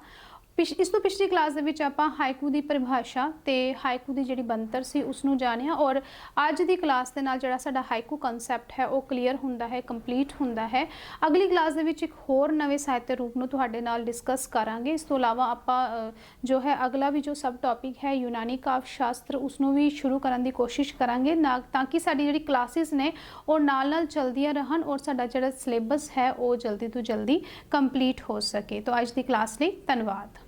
ਇਸ ਤੋਂ ਪਿਛਲੀ ਕਲਾਸ ਦੇ ਵਿੱਚ ਆਪਾਂ ਹਾਈਕੂ ਦੀ ਪਰਿਭਾਸ਼ਾ ਤੇ ਹਾਈਕੂ ਦੀ ਜਿਹੜੀ ਬਣਤਰ ਸੀ ਉਸ ਨੂੰ ਜਾਣਿਆ ਔਰ ਅੱਜ ਦੀ ਕਲਾਸ ਦੇ ਨਾਲ ਜਿਹੜਾ ਸਾਡਾ ਹਾਈਕੂ ਕਨਸੈਪਟ ਹੈ ਉਹ ਕਲੀਅਰ ਹੁੰਦਾ ਹੈ, ਕੰਪਲੀਟ ਹੁੰਦਾ ਹੈ। ਅਗਲੀ ਕਲਾਸ ਦੇ ਵਿੱਚ ਇੱਕ ਹੋਰ ਨਵੇਂ ਸਾਹਿਤ ਰੂਪ ਨੂੰ ਤੁਹਾਡੇ ਨਾਲ ਡਿਸਕਸ ਕਰਾਂਗੇ। ਇਸ ਤੋਂ ਇਲਾਵਾ ਆਪਾਂ ਜੋ ਹੈ ਅਗਲਾ ਵੀ ਜੋ ਸਬ ਟੌਪਿਕ ਹੈ ਯੂਨਾਨੀ ਕਾਵ ਸ਼ਾਸਤਰ ਉਸ ਨੂੰ ਵੀ ਸ਼ੁਰੂ ਕਰਨ ਦੀ ਕੋਸ਼ਿਸ਼ ਕਰਾਂਗੇ ਤਾਂ ਕਿ ਸਾਡੀ ਜਿਹੜੀ ਕਲਾਸਿਸ ਨੇ ਉਹ ਨਾਲ ਚੱਲਦੀਆਂ ਰਹਿਣ ਔਰ ਸਾਡਾ ਜਿਹੜਾ ਸਿਲੇਬਸ ਹੈ ਉਹ ਜਲਦੀ ਤੋਂ ਜਲਦੀ ਕੰਪਲੀਟ ਹੋ ਸਕੇ। ਤਾਂ ਅੱਜ ਦੀ ਕਲਾਸ ਲਈ ਧੰਨਵਾਦ।